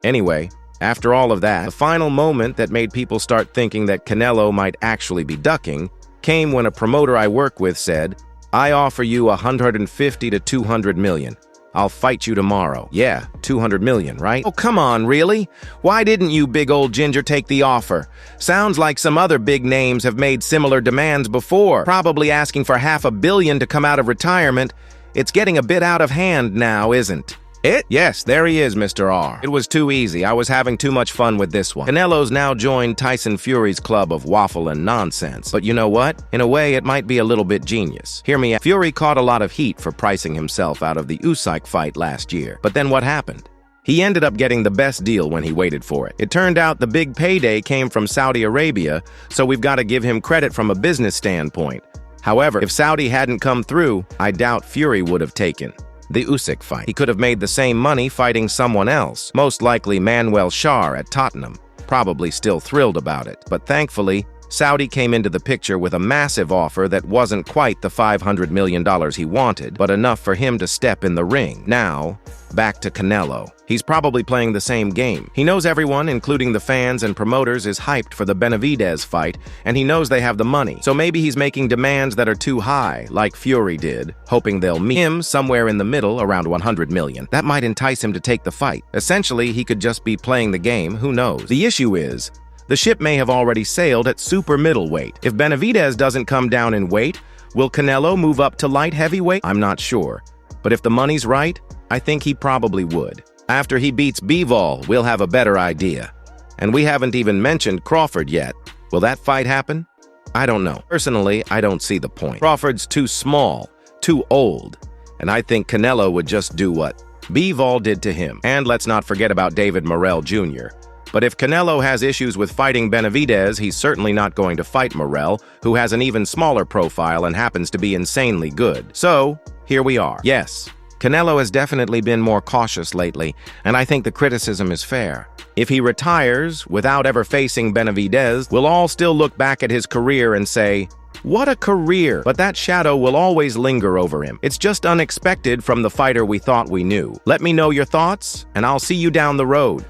Anyway, after all of that, the final moment that made people start thinking that Canelo might actually be ducking came when a promoter I work with said, "I offer you 150 to 200 million. I'll fight you tomorrow." Yeah, 200 million, right? Oh, come on, really? Why didn't you, big old ginger, take the offer? Sounds like some other big names have made similar demands before, probably asking for $500 million to come out of retirement. It's getting a bit out of hand now, isn't it? Yes, there he is, Mr. R. It was too easy. I was having too much fun with this one. Canelo's now joined Tyson Fury's club of waffle and nonsense. But you know what? In a way, it might be a little bit genius. Hear me out. Fury caught a lot of heat for pricing himself out of the Usyk fight last year. But then what happened? He ended up getting the best deal when he waited for it. It turned out the big payday came from Saudi Arabia, so we've got to give him credit from a business standpoint. However, if Saudi hadn't come through, I doubt Fury would have taken the Usyk fight. He could have made the same money fighting someone else, most likely Manuel Shar at Tottenham, probably still thrilled about it. But thankfully, Saudi came into the picture with a massive offer that wasn't quite the $500 million he wanted, but enough for him to step in the ring. Now, back to Canelo. He's probably playing the same game. He knows everyone, including the fans and promoters, is hyped for the Benavidez fight, and he knows they have the money. So maybe he's making demands that are too high, like Fury did, hoping they'll meet him somewhere in the middle, around 100 million. That might entice him to take the fight. Essentially, he could just be playing the game, who knows? The issue is, the ship may have already sailed at super middleweight. If Benavidez doesn't come down in weight, will Canelo move up to light heavyweight? I'm not sure. But if the money's right, I think he probably would. After he beats Bivol, we'll have a better idea. And we haven't even mentioned Crawford yet. Will that fight happen? I don't know. Personally, I don't see the point. Crawford's too small, too old, and I think Canelo would just do what Bivol did to him. And let's not forget about David Morrell Jr. But if Canelo has issues with fighting Benavidez, he's certainly not going to fight Morrell, who has an even smaller profile and happens to be insanely good. So, here we are. Yes, Canelo has definitely been more cautious lately, and I think the criticism is fair. If he retires without ever facing Benavidez, we'll all still look back at his career and say, "What a career!" But that shadow will always linger over him. It's just unexpected from the fighter we thought we knew. Let me know your thoughts, and I'll see you down the road.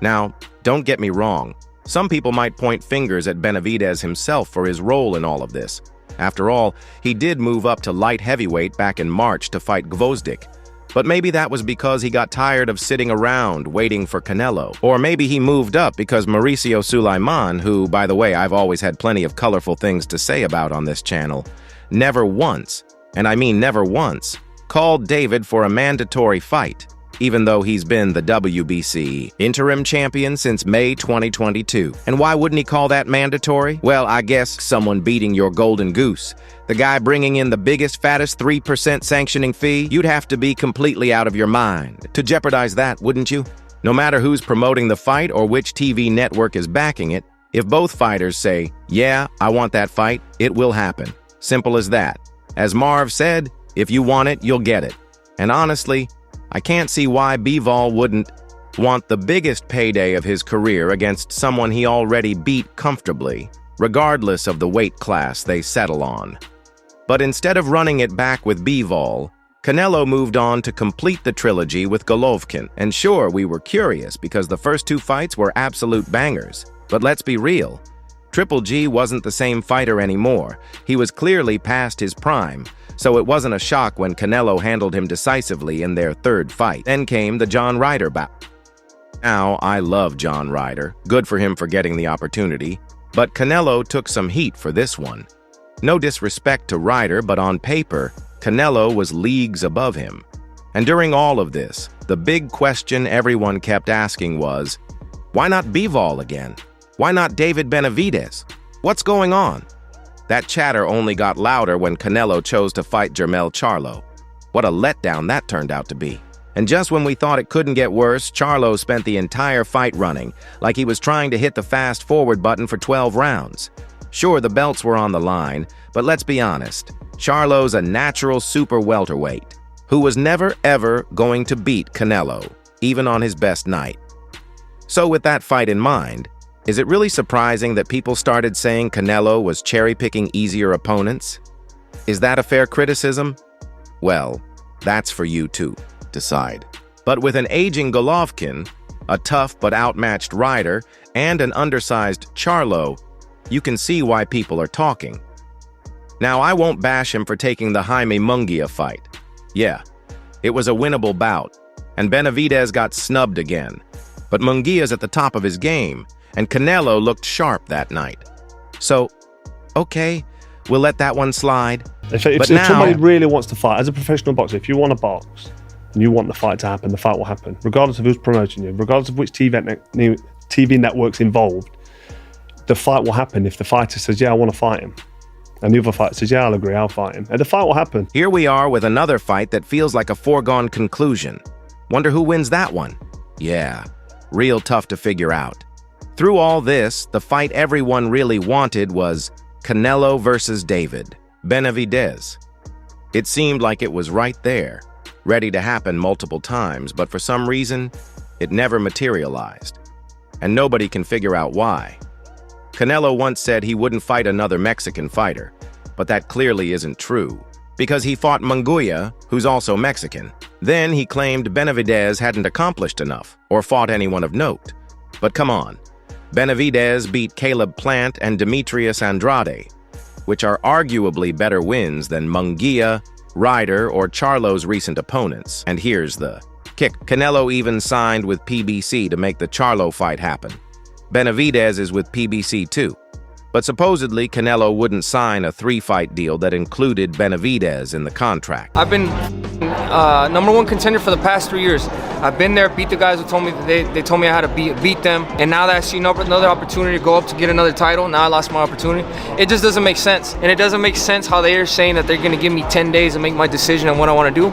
Now, don't get me wrong. Some people might point fingers at Benavidez himself for his role in all of this. After all, he did move up to light heavyweight back in March to fight Gvozdyk. But maybe that was because he got tired of sitting around waiting for Canelo. Or maybe he moved up because Mauricio Sulaiman, who, by the way, I've always had plenty of colorful things to say about on this channel, never once, and I mean never once, called David for a mandatory fight, even though he's been the WBC interim champion since May 2022. And why wouldn't he call that mandatory? Well, I guess someone beating your golden goose. The guy bringing in the biggest, fattest 3% sanctioning fee, you'd have to be completely out of your mind to jeopardize that, wouldn't you? No matter who's promoting the fight or which TV network is backing it, if both fighters say, "Yeah, I want that fight," it will happen. Simple as that. As Marv said, if you want it, you'll get it. And honestly, I can't see why Bivol wouldn't want the biggest payday of his career against someone he already beat comfortably, regardless of the weight class they settle on. But instead of running it back with Bivol, Canelo moved on to complete the trilogy with Golovkin. And sure, we were curious because the first two fights were absolute bangers. But let's be real, Triple G wasn't the same fighter anymore. He was clearly past his prime, so it wasn't a shock when Canelo handled him decisively in their third fight. Then came the John Ryder bout. Now, I love John Ryder. Good for him for getting the opportunity. But Canelo took some heat for this one. No disrespect to Ryder, but on paper, Canelo was leagues above him. And during all of this, the big question everyone kept asking was, why not Bivol again? Why not David Benavidez? What's going on? That chatter only got louder when Canelo chose to fight Jermell Charlo. What a letdown that turned out to be. And just when we thought it couldn't get worse, Charlo spent the entire fight running, like he was trying to hit the fast-forward button for 12 rounds. Sure, the belts were on the line, but let's be honest, Charlo's a natural super welterweight, who was never ever going to beat Canelo, even on his best night. So with that fight in mind, is it really surprising that people started saying Canelo was cherry-picking easier opponents? Is that a fair criticism? Well, that's for you to decide. But with an aging Golovkin, a tough but outmatched Ryder, and an undersized Charlo, you can see why people are talking. Now, I won't bash him for taking the Jaime Munguia fight. Yeah, it was a winnable bout, and Benavidez got snubbed again. But Munguia's at the top of his game, and Canelo looked sharp that night. So, okay, we'll let that one slide. If somebody really wants to fight, as a professional boxer, if you want to box and you want the fight to happen, the fight will happen, regardless of who's promoting you, regardless of which TV network's involved. The fight will happen if the fighter says, yeah, I want to fight him. And the other fighter says, yeah, I'll agree, I'll fight him. And the fight will happen. Here we are with another fight that feels like a foregone conclusion. Wonder who wins that one? Yeah, real tough to figure out. Through all this, the fight everyone really wanted was Canelo versus David Benavidez. It seemed like it was right there, ready to happen multiple times, but for some reason, it never materialized. And nobody can figure out why. Canelo once said he wouldn't fight another Mexican fighter, but that clearly isn't true, because he fought Munguia, who's also Mexican. Then he claimed Benavidez hadn't accomplished enough, or fought anyone of note. But come on, Benavidez beat Caleb Plant and Demetrius Andrade, which are arguably better wins than Munguia, Ryder, or Charlo's recent opponents. And here's the kick. Canelo even signed with PBC to make the Charlo fight happen. Benavidez is with PBC too. But supposedly, Canelo wouldn't sign a 3-fight deal that included Benavidez in the contract. I've been #1 contender for the past 3 years. I've been there, beat the guys who told me they told me I had to beat them. And now that I see another opportunity to go up to get another title, now I lost my opportunity. It just doesn't make sense. And it doesn't make sense how they are saying that they're gonna give me 10 days to make my decision on what I wanna do.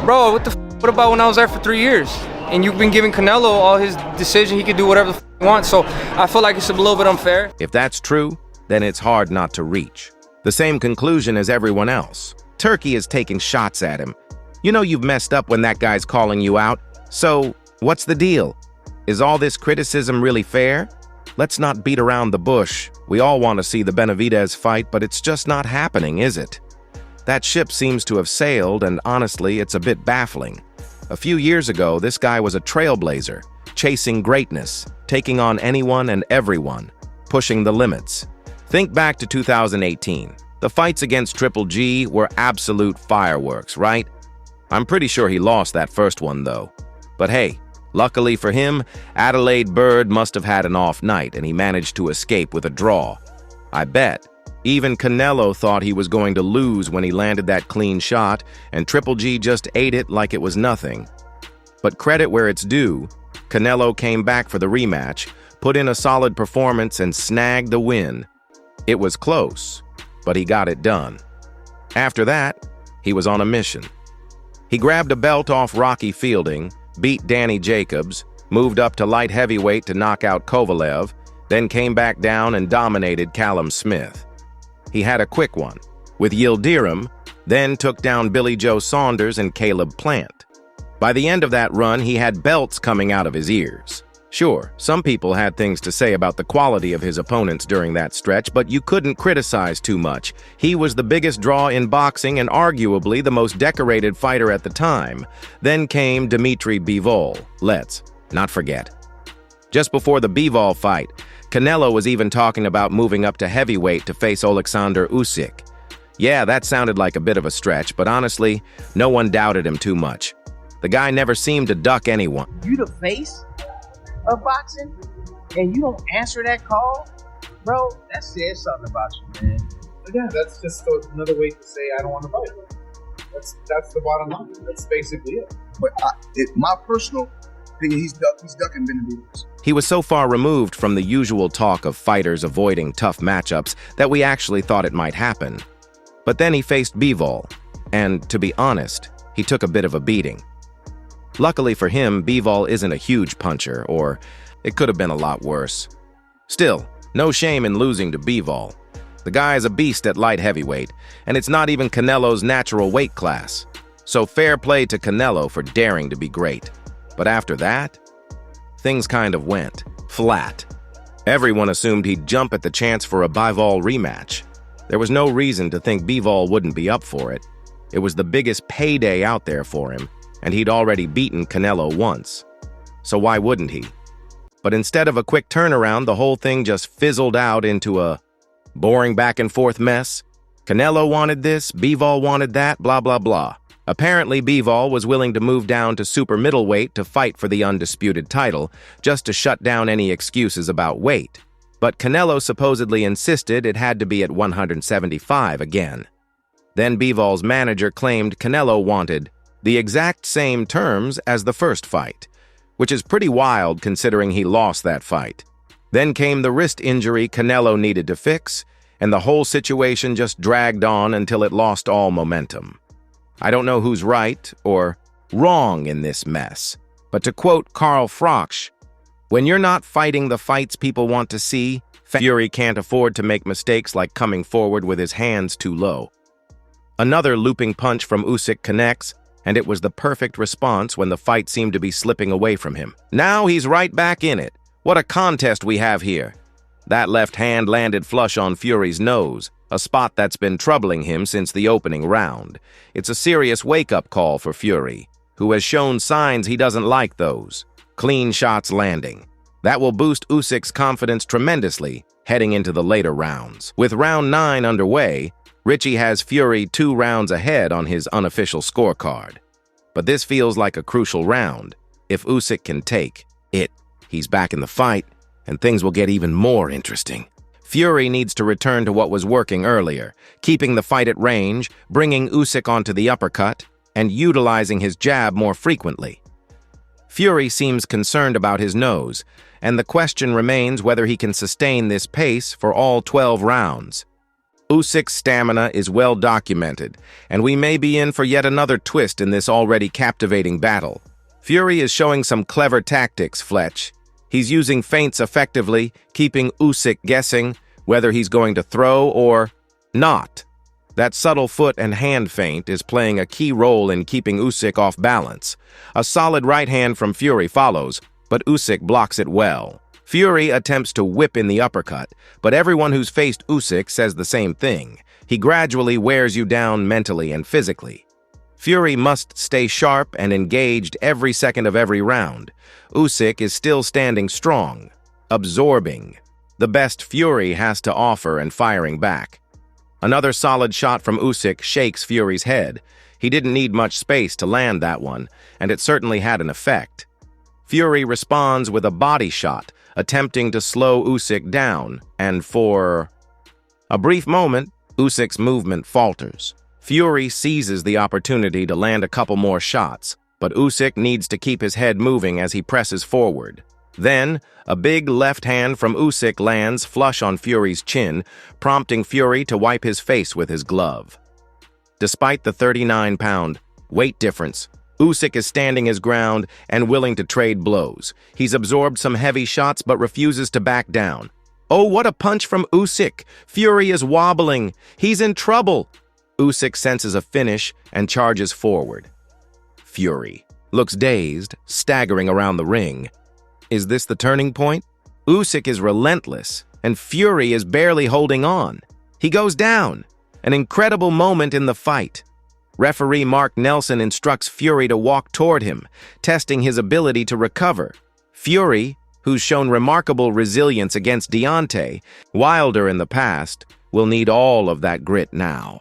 Bro, what about when I was there for 3 years? And you've been giving Canelo all his decision, he could do whatever the he wants, so I feel like it's a little bit unfair. If that's true, then it's hard not to reach the same conclusion as everyone else. Turkey is taking shots at him. You know you've messed up when that guy's calling you out. So, what's the deal? Is all this criticism really fair? Let's not beat around the bush. We all want to see the Benavidez fight, but it's just not happening, is it? That ship seems to have sailed, and honestly, it's a bit baffling. A few years ago, this guy was a trailblazer, chasing greatness, taking on anyone and everyone, pushing the limits. Think back to 2018. The fights against Triple G were absolute fireworks, right? I'm pretty sure he lost that first one, though. But hey, luckily for him, Adelaide Bird must have had an off night and he managed to escape with a draw. I bet. Even Canelo thought he was going to lose when he landed that clean shot, and Triple G just ate it like it was nothing. But credit where it's due, Canelo came back for the rematch, put in a solid performance, and snagged the win. It was close, but he got it done. After that, he was on a mission. He grabbed a belt off Rocky Fielding, beat Danny Jacobs, moved up to light heavyweight to knock out Kovalev, then came back down and dominated Callum Smith. He had a quick one with Yildirim, then took down Billy Joe Saunders and Caleb Plant. By the end of that run, he had belts coming out of his ears. Sure, some people had things to say about the quality of his opponents during that stretch, but you couldn't criticize too much. He was the biggest draw in boxing and arguably the most decorated fighter at the time. Then came Dmitry Bivol, let's not forget. Just before the Bivol fight, Canelo was even talking about moving up to heavyweight to face Oleksandr Usyk. Yeah, that sounded like a bit of a stretch, but honestly, no one doubted him too much. The guy never seemed to duck anyone. You the face of boxing, and you don't answer that call? Bro, that says something about you, man. Yeah, that's just another way to say I don't want to fight. That's the bottom line. That's basically it. But my personal opinion, he's ducking Benavidez. He was so far removed from the usual talk of fighters avoiding tough matchups that we actually thought it might happen. But then he faced Bivol, and to be honest, he took a bit of a beating. Luckily for him, Bivol isn't a huge puncher, or it could have been a lot worse. Still, no shame in losing to Bivol. The guy is a beast at light heavyweight, and it's not even Canelo's natural weight class. So fair play to Canelo for daring to be great. But after that, things kind of went flat. Everyone assumed he'd jump at the chance for a Bivol rematch. There was no reason to think Bivol wouldn't be up for it. It was the biggest payday out there for him, and he'd already beaten Canelo once. so why wouldn't he? But instead of a quick turnaround, the whole thing just fizzled out into a boring back-and-forth mess. Canelo wanted this, Bivol wanted that, blah, blah, blah. Apparently, Bivol was willing to move down to super middleweight to fight for the undisputed title, just to shut down any excuses about weight. But Canelo supposedly insisted it had to be at 175 again. Then Bivol's manager claimed Canelo wanted the exact same terms as the first fight, which is pretty wild considering he lost that fight. Then came the wrist injury Canelo needed to fix, and the whole situation just dragged on until it lost all momentum. I don't know who's right or wrong in this mess, but to quote Carl Froch, when you're not fighting the fights people want to see, Fury can't afford to make mistakes like coming forward with his hands too low. Another looping punch from Usyk connects, and it was the perfect response when the fight seemed to be slipping away from him. Now he's right back in it. What a contest we have here. That left hand landed flush on Fury's nose, a spot that's been troubling him since the opening round. It's a serious wake-up call for Fury, who has shown signs he doesn't like those. Clean shots landing. That will boost Usyk's confidence tremendously heading into the later rounds. With round 9 underway, Richie has Fury 2 rounds ahead on his unofficial scorecard. But this feels like a crucial round. If Usyk can take it, he's back in the fight, and things will get even more interesting. Fury needs to return to what was working earlier, keeping the fight at range, bringing Usyk onto the uppercut, and utilizing his jab more frequently. Fury seems concerned about his nose, and the question remains whether he can sustain this pace for all 12 rounds. Usyk's stamina is well documented, and we may be in for yet another twist in this already captivating battle. Fury is showing some clever tactics, Fletch. He's using feints effectively, keeping Usyk guessing whether he's going to throw or not. That subtle foot and hand feint is playing a key role in keeping Usyk off balance. A solid right hand from Fury follows, but Usyk blocks it well. Fury attempts to whip in the uppercut, but everyone who's faced Usyk says the same thing. He gradually wears you down mentally and physically. Fury must stay sharp and engaged every second of every round. Usyk is still standing strong, absorbing the best Fury has to offer and firing back. Another solid shot from Usyk shakes Fury's head. He didn't need much space to land that one, and it certainly had an effect. Fury responds with a body shot, attempting to slow Usyk down, and for a brief moment, Usyk's movement falters. Fury seizes the opportunity to land a couple more shots, but Usyk needs to keep his head moving as he presses forward. Then, a big left hand from Usyk lands flush on Fury's chin, prompting Fury to wipe his face with his glove. Despite the 39-pound weight difference, Usyk is standing his ground and willing to trade blows. He's absorbed some heavy shots but refuses to back down. Oh, what a punch from Usyk! Fury is wobbling. He's in trouble. Usyk senses a finish and charges forward. Fury looks dazed, staggering around the ring. Is this the turning point? Usyk is relentless, and Fury is barely holding on. He goes down. An incredible moment in the fight. Referee Mark Nelson instructs Fury to walk toward him, testing his ability to recover. Fury, who's shown remarkable resilience against Deontay Wilder in the past, will need all of that grit now.